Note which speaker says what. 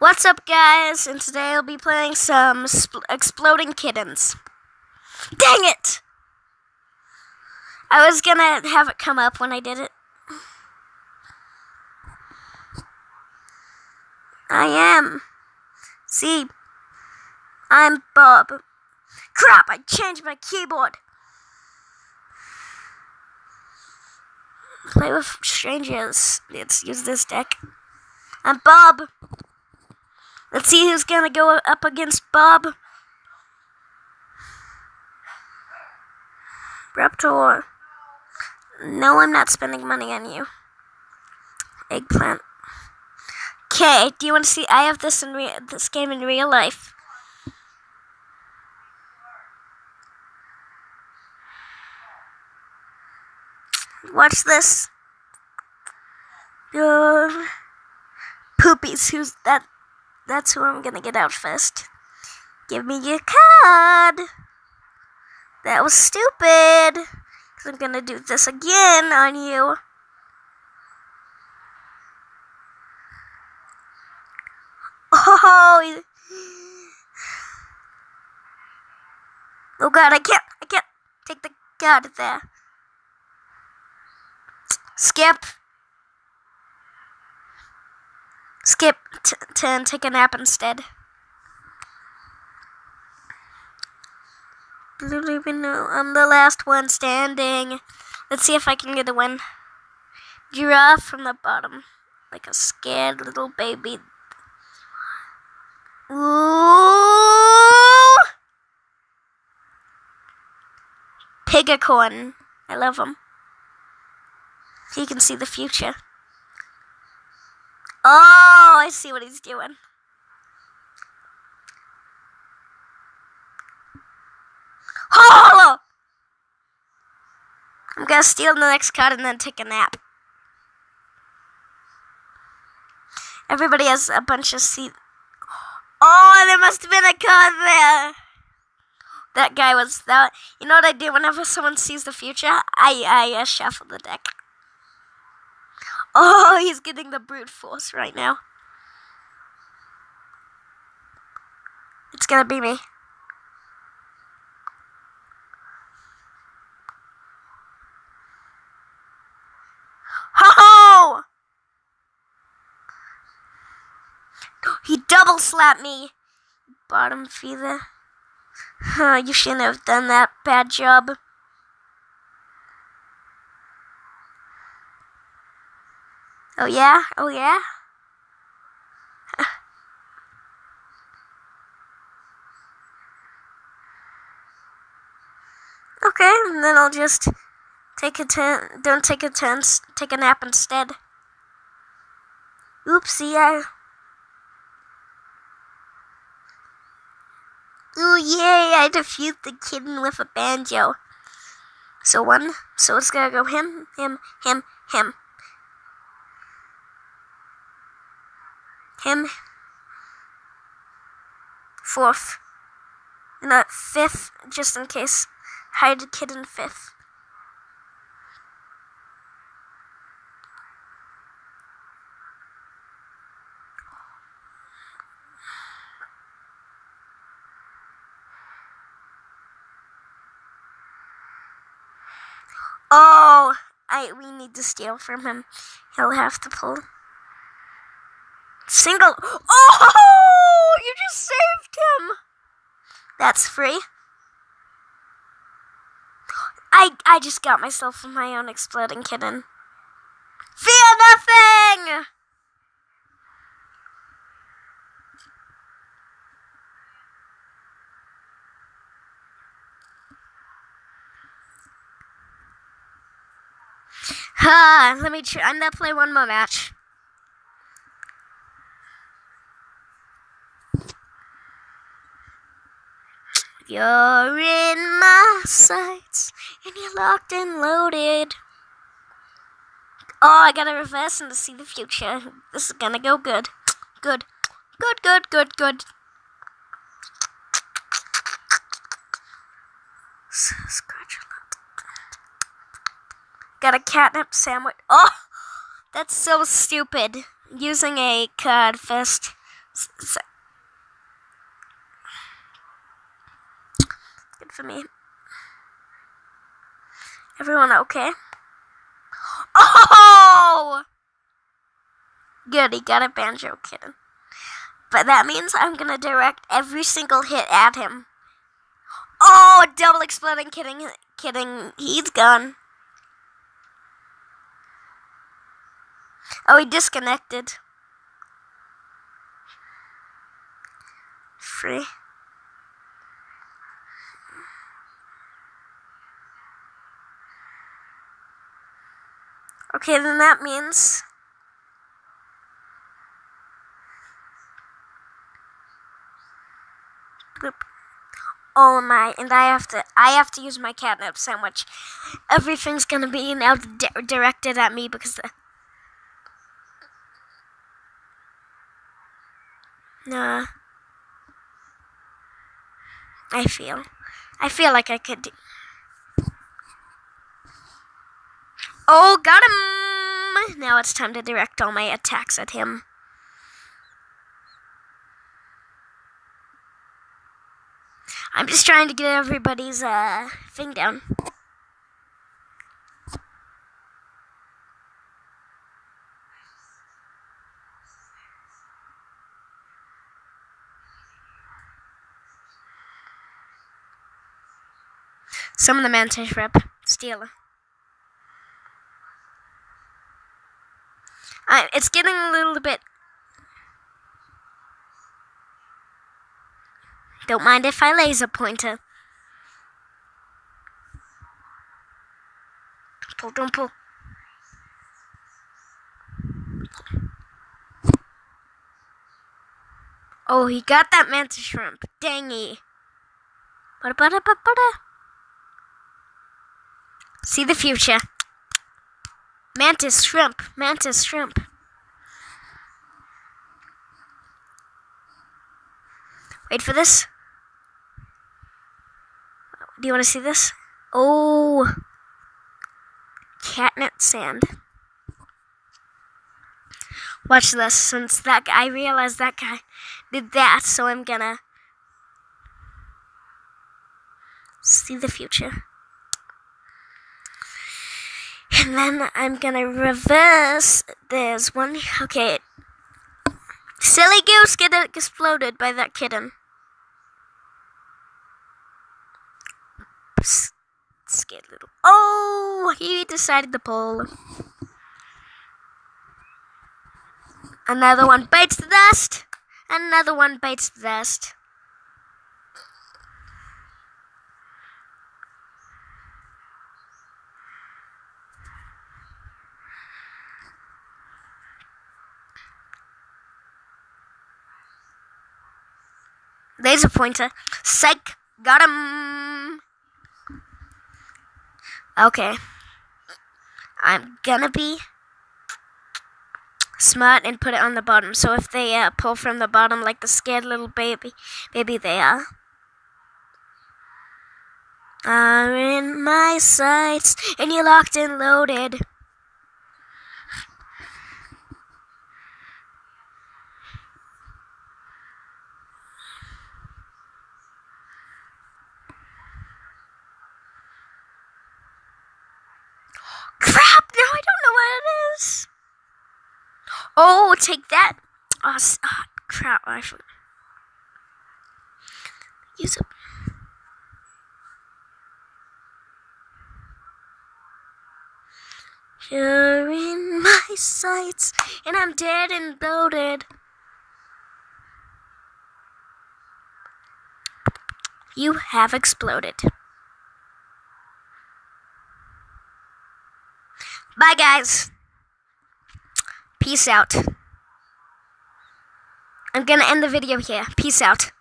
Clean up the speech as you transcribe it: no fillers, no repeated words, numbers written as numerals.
Speaker 1: What's up, guys? And today I'll be playing some exploding kittens. Dang it! I was gonna have it come up when I did it. I am. See, I'm Bob. Crap, I changed my keyboard. Play with strangers. Let's use this deck. I'm Bob. Let's see who's gonna go up against Bob. Raptor. No, I'm not spending money on you. Eggplant. Okay, do you want to see? I have this this game in real life. Watch this. Poopies. Who's that? That's who I'm gonna get out first. Give me your card. That was stupid. Cause I'm gonna do this again on you. Oh God, I can't take the card there. Skip, turn, take a nap instead. I don't even know. I'm the last one standing. Let's see if I can get a win. Giraffe from the bottom, like a scared little baby. Ooh! Pigacorn. I love him. He can see the future. Oh, I see what he's doing. Oh! I'm gonna steal the next card and then take a nap. Everybody has a bunch of seeds. Oh, there must have been a card there. That guy was that. You know what I do whenever someone sees the future? I shuffle the deck. Oh, he's getting the brute force right now. It's gonna be me. Ho-ho! He double slapped me. Bottom feeder. You shouldn't have done that. Bad job. Oh yeah? Oh yeah? Okay, and then I'll just take a turn. Don't take a turn. Take a nap instead. Oopsie, Ooh, yay, I defeat the kitten with a banjo. So it's gonna go him. Him. Fourth. Not fifth, just in case. Hide kitten fifth. Oh, we need to steal from him. He'll have to pull. Single. Oh, you just saved him. That's free. I just got myself my own exploding kitten. Fear nothing. Let me try. I'm gonna play one more match. You're in my sights, and you're locked and loaded. Oh, I gotta reverse and to see the future. This is gonna go good. Good. Scratch a lot. Got a catnip sandwich. Oh, that's so stupid. Using a card first So, good for me. Everyone okay? Oh! Good, he got a banjo kitten. But that means I'm gonna direct every single hit at him. Oh, double exploding kitten. He's gone. Oh, he disconnected. Free. Okay, then that means boop. Oh my, and I have to use my catnip sandwich. Everything's gonna be now directed at me because nah. I feel like I could do. Oh, got him! Now it's time to direct all my attacks at him. I'm just trying to get everybody's thing down. Some of the mantis rep. Steal. It's getting a little bit. Don't mind if I laser pointer. Pull, don't pull. Oh, he got that mantis shrimp. Dangy. See the future. Mantis shrimp. Mantis shrimp. Wait for this. Do you want to see this? Oh. Catnip sand. Watch this. Since that guy, I realized that guy did that, so I'm gonna see the future. And then I'm gonna reverse. There's one. Okay. Silly goose get exploded by that kitten. Scared little. Oh, he decided to pull. Another one bites the dust. Another one bites the dust. Laser pointer. Psych. Got him. Okay. I'm gonna be smart and put it on the bottom. So if they pull from the bottom like the scared little baby they are. Are in my sights and you're locked and loaded. Crap! Now I don't know what it is. Oh, take that. Oh, crap. I forgot. Use it. You're in my sights, and I'm dead and loaded. You have exploded. Bye, guys. Peace out. I'm gonna end the video here. Peace out.